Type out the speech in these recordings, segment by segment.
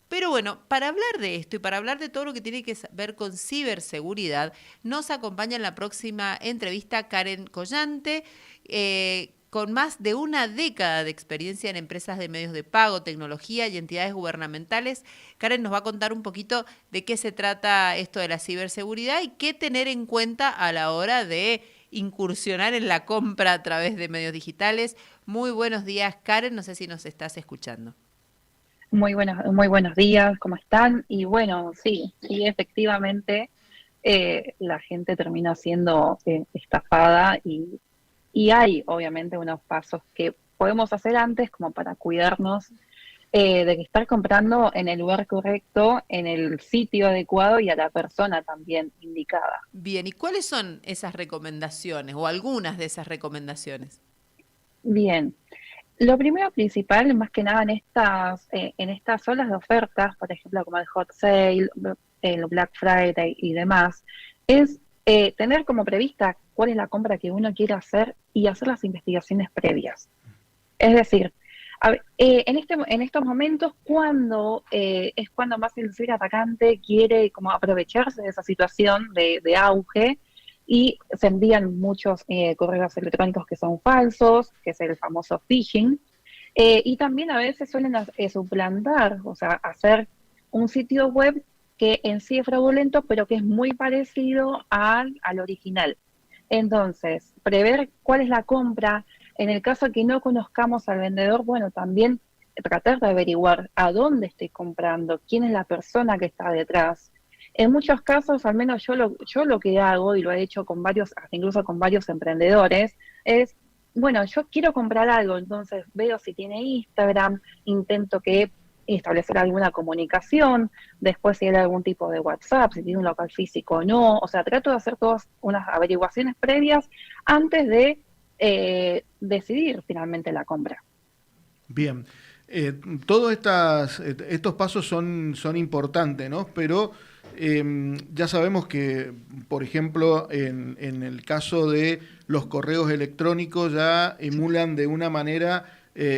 Pero bueno, para hablar de esto y para hablar de todo lo que tiene que ver con ciberseguridad, nos acompaña en la próxima entrevista Karen Collante, con más de una década de experiencia en empresas de medios de pago, tecnología y entidades gubernamentales. Karen nos va a contar un poquito de qué se trata esto de la ciberseguridad y qué tener en cuenta a la hora de incursionar en la compra a través de medios digitales. Muy buenos días, Karen, no sé si nos estás escuchando. Muy buenos días, ¿cómo están? Y bueno, sí, efectivamente, la gente termina siendo estafada y hay obviamente unos pasos que podemos hacer antes como para cuidarnos de que estar comprando en el lugar correcto, en el sitio adecuado y a la persona también indicada. Bien, ¿y cuáles son esas recomendaciones o algunas de esas recomendaciones? Bien, lo primero principal, más que nada en estas olas de ofertas, por ejemplo, como el hot sale, el Black Friday y demás, es tener como prevista cuál es la compra que uno quiere hacer y hacer las investigaciones previas. Es decir, en estos momentos, es cuando más el ciberatacante quiere como aprovecharse de esa situación de auge y se envían muchos correos electrónicos que son falsos, que es el famoso phishing, y también a veces suelen suplantar, o sea, hacer un sitio web que en sí es fraudulento, pero que es muy parecido al original. Entonces, prever cuál es la compra. En el caso que no conozcamos al vendedor, bueno, también tratar de averiguar a dónde estoy comprando, quién es la persona que está detrás. En muchos casos, al menos yo lo que hago, y lo he hecho con varios, hasta incluso con varios emprendedores, es, bueno, yo quiero comprar algo, entonces veo si tiene Instagram, intento que establecer alguna comunicación, después si hay algún tipo de WhatsApp, si tiene un local físico o no, o sea, trato de hacer todas unas averiguaciones previas antes de decidir finalmente la compra. Bien, todos estos pasos son importantes, ¿no? Pero ya sabemos que, por ejemplo, en el caso de los correos electrónicos ya emulan de una manera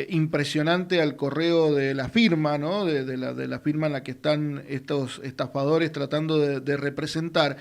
impresionante al correo de la firma, ¿no? De la firma en la que están estos estafadores tratando de representar.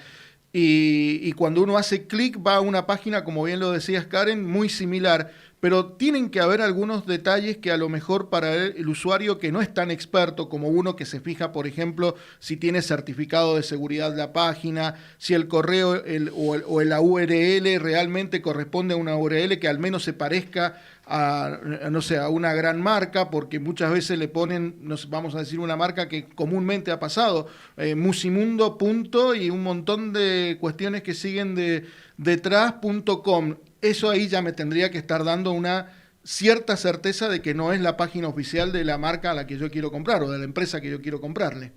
Y cuando uno hace clic va a una página, como bien lo decías Karen, muy similar, pero tienen que haber algunos detalles que a lo mejor para el usuario que no es tan experto como uno que se fija, por ejemplo, si tiene certificado de seguridad la página, si el correo o la URL realmente corresponde a una URL que al menos se parezca a, no sé, a una gran marca, porque muchas veces le ponen, vamos a decir, una marca que comúnmente ha pasado, Musimundo punto y un montón de cuestiones que siguen detrás.com. Eso ahí ya me tendría que estar dando una cierta certeza de que no es la página oficial de la marca a la que yo quiero comprar o de la empresa que yo quiero comprarle.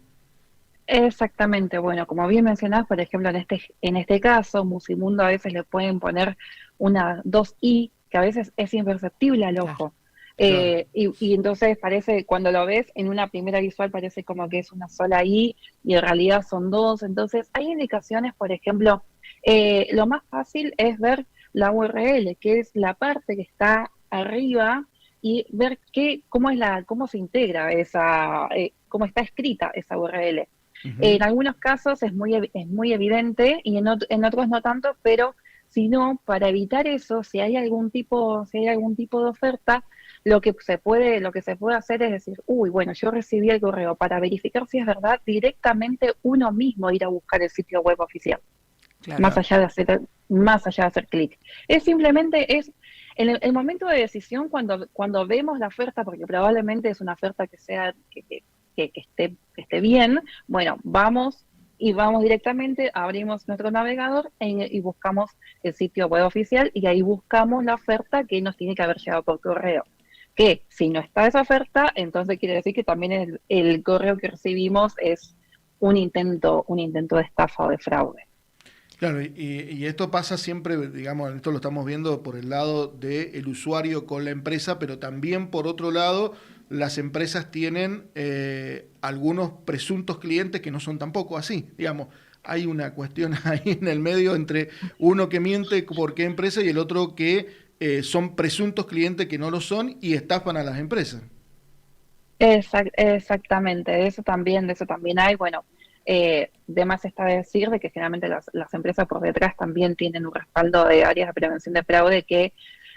Exactamente, bueno, como bien mencionás, por ejemplo, en este caso, Musimundo a veces le pueden poner una dos i que a veces es imperceptible al Claro. ojo. Claro. Y entonces parece, cuando lo ves en una primera visual, parece como que es una sola i y en realidad son dos. Entonces, hay indicaciones, por ejemplo, lo más fácil es ver la URL, que es la parte que está arriba, y ver cómo se integra cómo está escrita esa URL. En Ujú. algunos casos es muy evidente y en otros no tanto, pero si no, para evitar eso, si hay algún tipo de oferta, lo que se puede hacer es decir, uy, bueno, yo recibí el correo para verificar si es verdad, directamente uno mismo ir a buscar el sitio web oficial, Claro. más Claro. allá de hacer, más allá de hacer clic. Es simplemente es en el momento de decisión cuando vemos la oferta, porque probablemente es una oferta que sea que esté bien, bueno, vamos directamente, abrimos nuestro navegador y buscamos el sitio web oficial y ahí buscamos la oferta que nos tiene que haber llegado por correo. Que si no está esa oferta, entonces quiere decir que también el correo que recibimos es un intento de estafa o de fraude. Claro, y esto pasa siempre, digamos, esto lo estamos viendo por el lado del usuario con la empresa, pero también por otro lado, las empresas tienen algunos presuntos clientes que no son tampoco así. Digamos, hay una cuestión ahí en el medio entre uno que miente por qué empresa y el otro que son presuntos clientes que no lo son y estafan a las empresas. Exactamente, de eso también hay. Bueno, de más está decir de que generalmente las empresas por detrás también tienen un respaldo de áreas de prevención de fraude que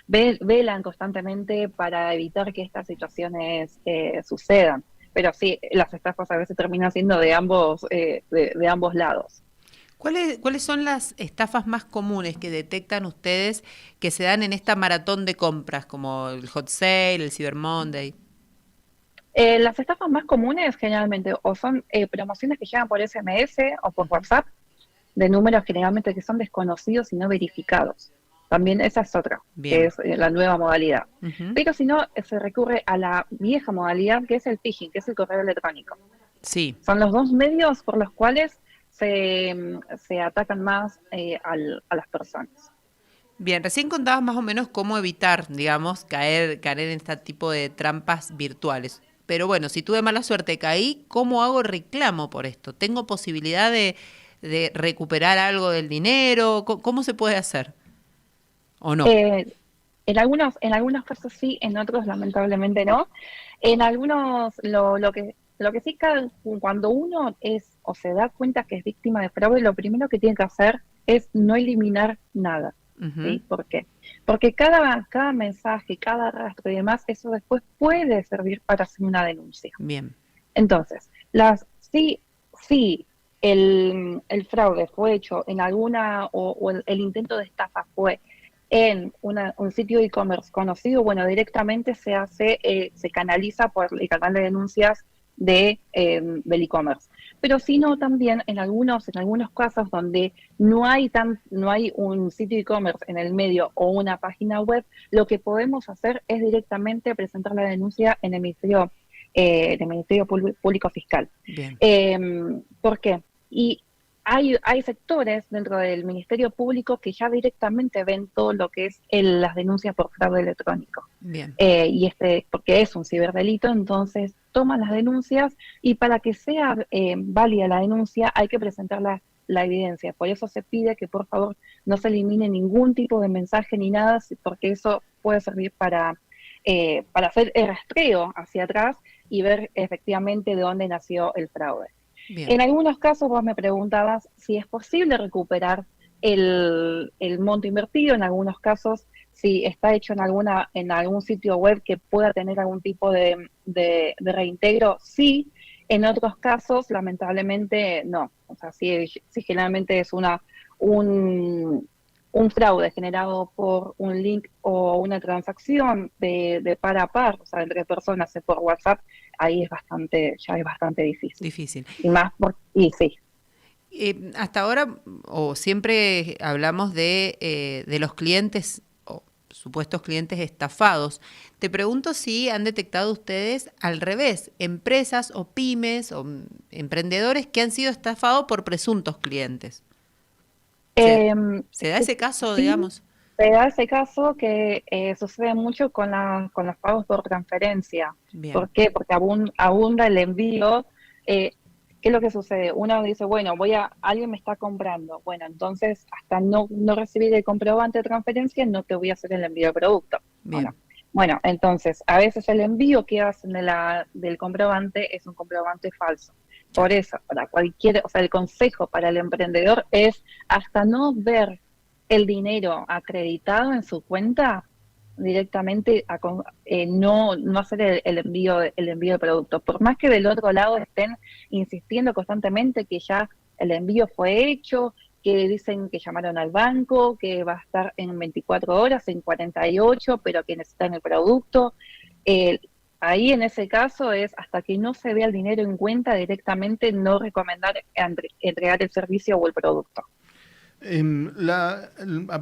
velan constantemente para evitar que estas situaciones sucedan. Pero sí, las estafas a veces terminan siendo de ambos lados. ¿Cuáles son las estafas más comunes que detectan ustedes que se dan en esta maratón de compras, como el Hot Sale, el Cyber Monday? Las estafas más comunes generalmente o son promociones que llegan por SMS o por Ujú. WhatsApp de números generalmente que son desconocidos y no verificados. También esa es otra, que Bien. es la nueva modalidad. Ujú. Pero si no, se recurre a la vieja modalidad, que es el phishing, que es el correo electrónico. Sí. Son los dos medios por los cuales se atacan más a las personas. Bien, recién contabas más o menos cómo evitar, digamos, caer en este tipo de trampas virtuales. Pero bueno, si tuve mala suerte, caí, ¿cómo hago reclamo por esto? ¿Tengo posibilidad de recuperar algo del dinero? ¿Cómo se puede hacer? ¿O no? Eh, en algunos casos sí, en otros lamentablemente no. En algunos, lo que sí, cuando uno es o se da cuenta que es víctima de fraude, lo primero que tiene que hacer es no eliminar nada. Ujú. ¿Sí? ¿Por qué? Porque cada mensaje, cada rastro y demás, eso después puede servir para hacer una denuncia. Bien. Entonces, si el fraude fue hecho en alguna, o el intento de estafa fue en un sitio de e-commerce conocido, bueno, directamente se canaliza por el canal de denuncias del e-commerce. Pero si no, también en algunos casos donde no hay un sitio de e-commerce en el medio o una página web, lo que podemos hacer es directamente presentar la denuncia en el Ministerio Público Fiscal. Bien. Eh, ¿Por qué? Y hay sectores dentro del Ministerio Público que ya directamente ven todo lo que es las denuncias por fraude electrónico. Bien. Porque es un ciberdelito, entonces toman las denuncias y para que sea válida la denuncia hay que presentar la evidencia. Por eso se pide que por favor no se elimine ningún tipo de mensaje ni nada, porque eso puede servir para hacer el rastreo hacia atrás y ver efectivamente de dónde nació el fraude. Bien. En algunos casos vos me preguntabas si es posible recuperar el monto invertido, en algunos casos si está hecho en algún sitio web que pueda tener algún tipo de reintegro, sí. En otros casos, lamentablemente, no. O sea, si generalmente es un, un fraude generado por un link o una transacción de par a par, o sea, entre personas por WhatsApp, ahí ya es bastante difícil. Difícil. Y sí, Hasta ahora, o siempre hablamos de los clientes o supuestos clientes estafados. Te pregunto si han detectado ustedes al revés, empresas o pymes o emprendedores que han sido estafados por presuntos clientes. ¿Se, eh, se da ese caso, sí, digamos? se da ese caso que sucede mucho con los pagos por transferencia. Bien. ¿Por qué? Porque abunda el envío. ¿Qué es lo que sucede? Uno dice, bueno, alguien me está comprando. Bueno, entonces hasta no recibir el comprobante de transferencia, no te voy a hacer el envío del producto. Bien. Bueno, entonces a veces el envío que hacen del comprobante es un comprobante falso. Ya. Por eso, o sea, el consejo para el emprendedor es hasta no ver el dinero acreditado en su cuenta, directamente no hacer el envío de producto. Por más que del otro lado estén insistiendo constantemente que ya el envío fue hecho, que dicen que llamaron al banco, que va a estar en 24 horas, en 48, pero que necesitan el producto. Eh, Ahí en ese caso es hasta que no se vea el dinero en cuenta, directamente no recomendar entregar el servicio o el producto.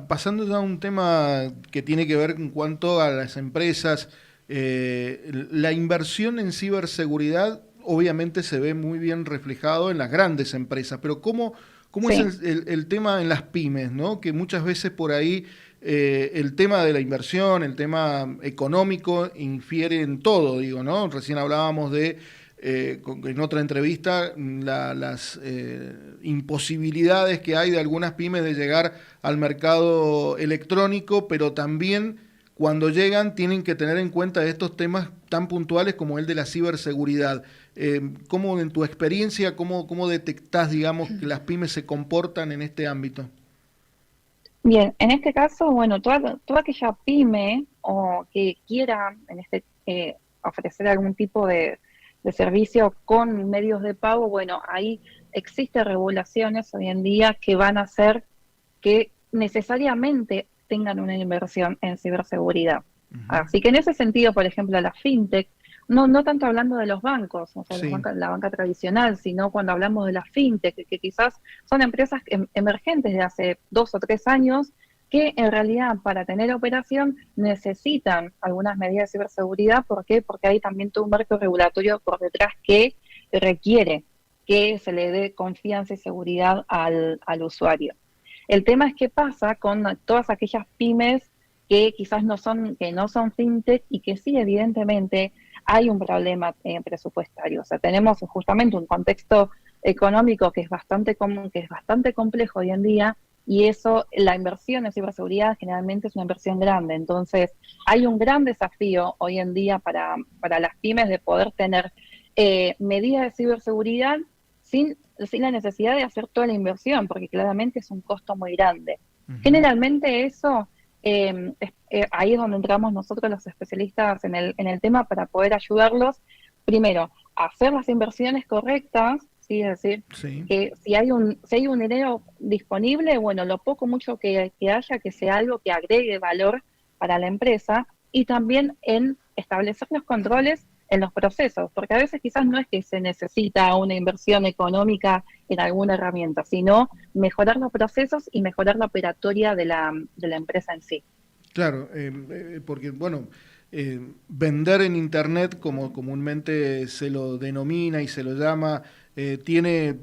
Pasando ya a un tema que tiene que ver en cuanto a las empresas, la inversión en ciberseguridad obviamente se ve muy bien reflejado en las grandes empresas, pero ¿cómo es Sí. el tema en las pymes, ¿no? Que muchas veces por ahí el tema de la inversión, el tema económico infiere en todo, digo, ¿no? Recién hablábamos de en otra entrevista las imposibilidades que hay de algunas pymes de llegar al mercado electrónico, pero también cuando llegan tienen que tener en cuenta estos temas tan puntuales como el de la ciberseguridad. ¿Cómo, en tu experiencia, cómo detectás, digamos, que las pymes se comportan en este ámbito? Bien, en este caso, bueno, toda aquella pyme o que quiera ofrecer algún tipo de servicio con medios de pago, bueno, ahí existen regulaciones hoy en día que van a hacer que necesariamente tengan una inversión en ciberseguridad. Ujú. Así que en ese sentido, por ejemplo, la fintech, no tanto hablando de los bancos, o sea, Sí, la banca tradicional, sino cuando hablamos de la fintech, que quizás son empresas emergentes de hace 2 o 3 años, que en realidad para tener operación necesitan algunas medidas de ciberseguridad. ¿Por qué? Porque hay también todo un marco regulatorio por detrás que requiere que se le dé confianza y seguridad al usuario. El tema es qué pasa con todas aquellas pymes que no son fintech y que sí, evidentemente, hay un problema presupuestario. O sea, tenemos justamente un contexto económico que es bastante común, que es bastante complejo hoy en día, y eso, la inversión en ciberseguridad generalmente es una inversión grande. Entonces, hay un gran desafío hoy en día para las pymes de poder tener medidas de ciberseguridad sin la necesidad de hacer toda la inversión, porque claramente es un costo muy grande. ujú, Generalmente eso, ahí es donde entramos nosotros los especialistas en el tema para poder ayudarlos, primero, a hacer las inversiones correctas, ¿sí? Es decir, sí. que si hay un dinero disponible, bueno, lo poco mucho que haya, que sea algo que agregue valor para la empresa, y también en establecer los controles en los procesos, porque a veces quizás no es que se necesita una inversión económica en alguna herramienta, sino mejorar los procesos y mejorar la operatoria de la empresa en sí. Claro, porque bueno, vender en Internet, como comúnmente se lo denomina y se lo llama, tiene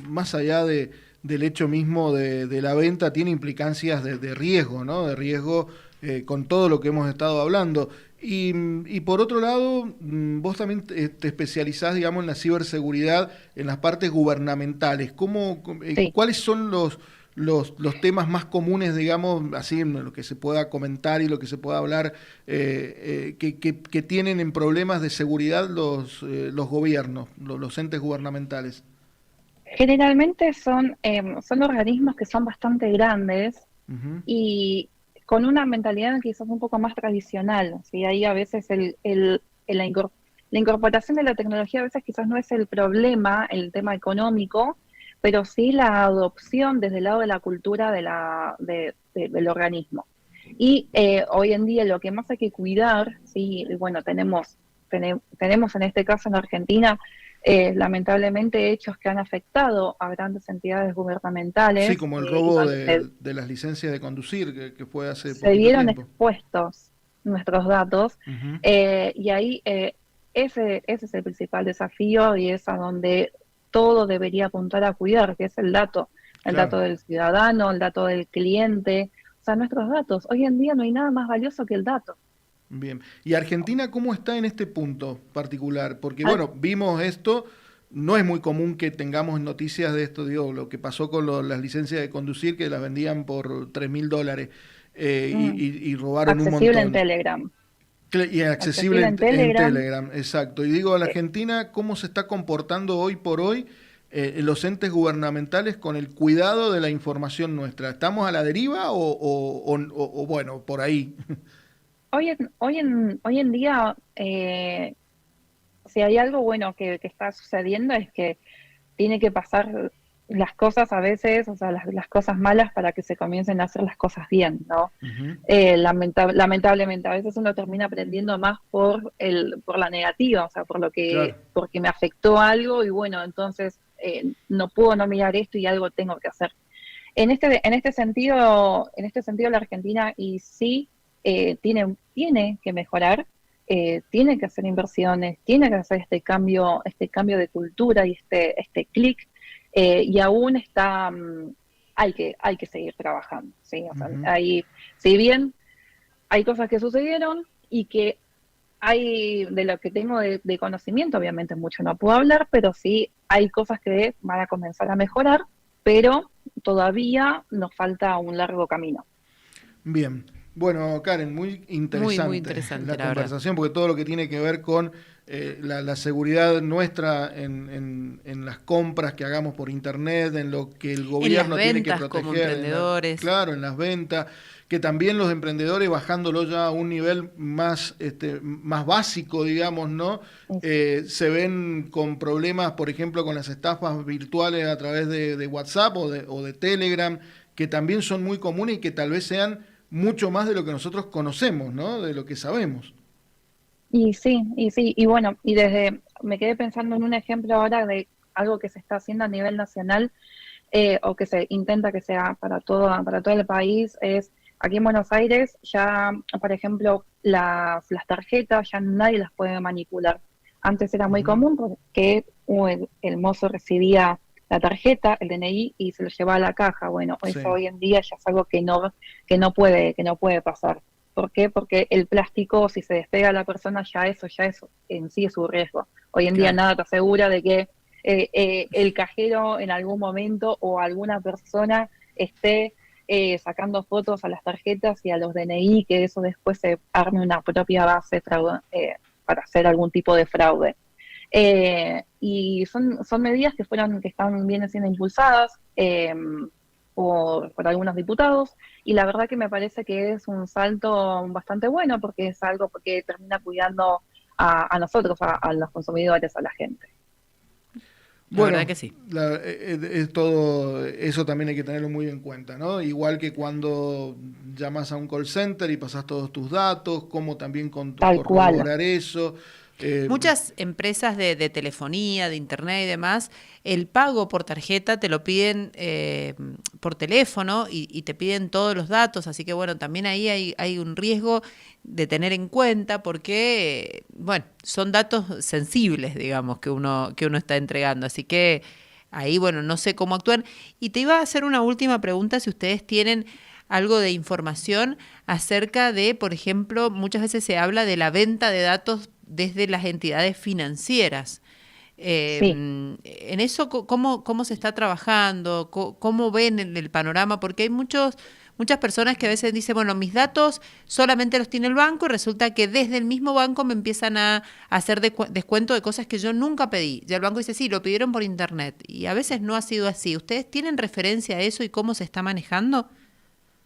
más allá del hecho mismo de la venta, tiene implicancias de riesgo, ¿no? De riesgo con todo lo que hemos estado hablando. Y por otro lado, vos también te especializás, digamos, en la ciberseguridad, en las partes gubernamentales. Sí. ¿Cuáles son los temas más comunes, digamos, así en lo que se pueda comentar y lo que se pueda hablar, que tienen en problemas de seguridad los gobiernos, los entes gubernamentales? Generalmente son organismos que son bastante grandes Ujú. y con una mentalidad quizás un poco más tradicional, ¿sí? Ahí a veces la incorporación de la tecnología a veces quizás no es el problema, el tema económico, pero sí la adopción desde el lado de la cultura del organismo. Y hoy en día lo que más hay que cuidar, ¿sí? Bueno, tenemos en este caso en Argentina lamentablemente hechos que han afectado a grandes entidades Sí, gubernamentales como el y robo donde de las licencias de conducir, que fue hace se poquito vieron tiempo. expuestos nuestros datos, Ujú. y ahí ese es el principal desafío y es a donde todo debería apuntar a cuidar, que es el Claro. dato del ciudadano, el dato del cliente, o sea, nuestros datos. Hoy en día no hay nada más valioso que el dato. Bien. ¿Y Argentina cómo está en este punto particular? Porque, Al- bueno, vimos esto, no es muy común que tengamos noticias de esto, digo, lo que pasó con las licencias de conducir, que las vendían por $3.000 mm, y robaron un accesible en montón. Telegram. Y accesible Accesible en en Telegram. Telegram, exacto. Y digo, a la eh, Argentina, ¿cómo se está comportando hoy por hoy los entes gubernamentales con el cuidado de la información nuestra? ¿Estamos a la deriva o bueno, por ahí? Hoy en día, si hay algo bueno que está sucediendo es que tiene que pasar las cosas a veces, o sea, las cosas malas para que se comiencen a hacer las cosas bien, ¿no? Ujú. Lamentablemente, a veces uno termina aprendiendo más por la negativa, o sea, Claro. porque me afectó algo y bueno, entonces no puedo no mirar esto y algo tengo que hacer. En este sentido la Argentina y sí tiene que mejorar, tiene que hacer inversiones, tiene que hacer este cambio de cultura y este clic, y aún hay que seguir trabajando, ¿sí? O sea, Ujú. si bien hay cosas que sucedieron y que hay de lo que tengo de conocimiento, obviamente mucho no puedo hablar, pero sí hay cosas que van a comenzar a mejorar, pero todavía nos falta un largo camino. Bien. Bueno, Karen, muy interesante, muy interesante la verdad. conversación, porque todo lo que tiene que ver con la seguridad nuestra en las compras que hagamos por internet, en lo que el gobierno tiene que proteger, como emprendedores. claro, en las ventas, que también los emprendedores bajándolo ya a un nivel más, más básico, digamos, ¿no? Se ven con problemas, por ejemplo, con las estafas virtuales a través de WhatsApp o de Telegram, que también son muy comunes y que tal vez sean mucho más de lo que nosotros conocemos, ¿no? De lo que sabemos. Y bueno, me quedé pensando en un ejemplo ahora de algo que se está haciendo a nivel nacional, o que se intenta que sea para todo el país, es aquí en Buenos Aires ya, por ejemplo, las tarjetas ya nadie las puede manipular. Antes era muy común porque el mozo recibía la tarjeta, el DNI, y se lo llevaba a la caja. Bueno, Sí, eso hoy en día ya es algo que no puede pasar. ¿Por qué? Porque el plástico, si se despega a la persona, ya eso en sí es un riesgo. Hoy en día Claro. nada te asegura de que el cajero en algún momento o alguna persona esté sacando fotos a las tarjetas y a los DNI, que eso después se arme una propia base para hacer algún tipo de fraude. Y son medidas que están bien siendo impulsadas por algunos diputados, y la verdad que me parece que es un salto bastante bueno, porque es algo que termina cuidando a nosotros, a los consumidores, a la gente. La bueno, verdad que sí. es todo eso también hay que tenerlo muy en cuenta, ¿no? Igual que cuando llamas a un call center y pasas todos tus datos, cómo también Tal cual. corroborar eso. Eh, Muchas empresas de telefonía, de internet y demás, el pago por tarjeta te lo piden por teléfono y te piden todos los datos, así que bueno, también ahí hay un riesgo de tener en cuenta porque, bueno, son datos sensibles, digamos, que uno está entregando, así que ahí, bueno, no sé cómo actúan. Y te iba a hacer una última pregunta, si ustedes tienen algo de información acerca de, por ejemplo, muchas veces se habla de la venta de datos desde las entidades financieras. Sí. En eso, ¿cómo se está trabajando? ¿Cómo ven el panorama? Porque hay muchas personas que a veces dicen, bueno, mis datos solamente los tiene el banco y resulta que desde el mismo banco me empiezan a hacer descuento de cosas que yo nunca pedí. Ya el banco dice, sí, lo pidieron por internet. Y a veces no ha sido así. ¿Ustedes tienen referencia a eso y cómo se está manejando?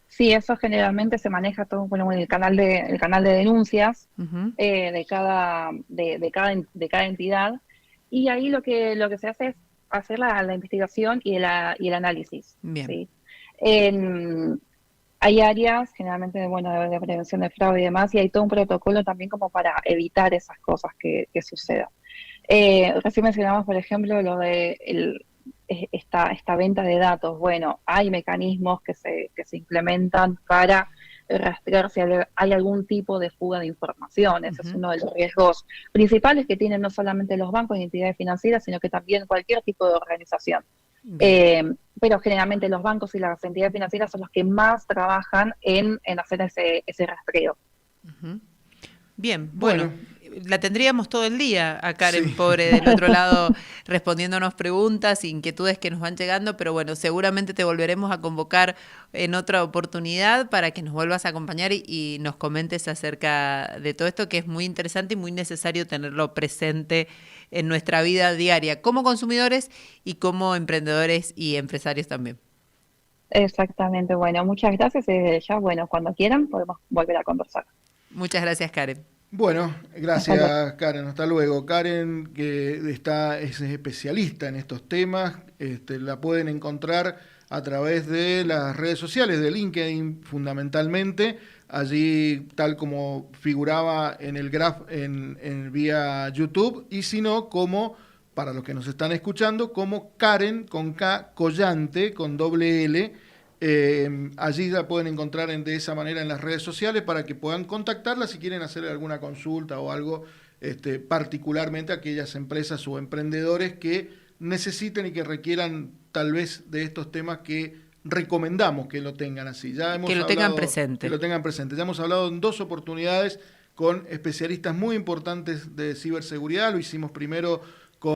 Sí, eso generalmente se maneja todo bueno, en el canal de denuncias Ujú. de cada entidad, y ahí lo que se hace es hacer la investigación y el análisis, Bien. ¿sí? En- Hay áreas generalmente bueno, de prevención de fraude y demás, y hay todo un protocolo también como para evitar esas cosas que sucedan. Recién mencionamos, por ejemplo, lo de esta venta de datos. Bueno, hay mecanismos que se implementan para rastrear si hay algún tipo de fuga de información. Ese es Ujú. uno de los riesgos principales que tienen no solamente los bancos y entidades financieras, sino que también cualquier tipo de organización. Bien. Eh, pero generalmente los bancos y las entidades financieras son los que más trabajan en hacer ese rastreo. Ujú. Bien, bueno, bueno, la tendríamos todo el día a Karen, sí. pobre, del otro lado, respondiéndonos preguntas, inquietudes que nos van llegando, pero bueno, seguramente te volveremos a convocar en otra oportunidad para que nos vuelvas a acompañar y nos comentes acerca de todo esto que es muy interesante y muy necesario tenerlo presente en nuestra vida diaria, como consumidores y como emprendedores y empresarios también. Exactamente, bueno, muchas gracias y desde ya, bueno, cuando quieran podemos volver a conversar. Muchas gracias, Karen. Bueno, Hasta luego. gracias Karen, hasta luego. Karen, que es especialista en estos temas, la pueden encontrar a través de las redes sociales, de LinkedIn fundamentalmente, allí tal como figuraba en el graph en vía YouTube, y si no, como, para los que nos están escuchando, como Karen con K, Collante, con doble L. Allí la pueden encontrar de esa manera en las redes sociales para que puedan contactarla si quieren hacer alguna consulta o algo, particularmente aquellas empresas o emprendedores que necesiten y que requieran tal vez de estos temas que recomendamos que lo tengan así. Ya Que hemos lo tengan hablado, que presente. lo tengan presente. Ya hemos hablado en 2 oportunidades con especialistas muy importantes de ciberseguridad. Lo hicimos primero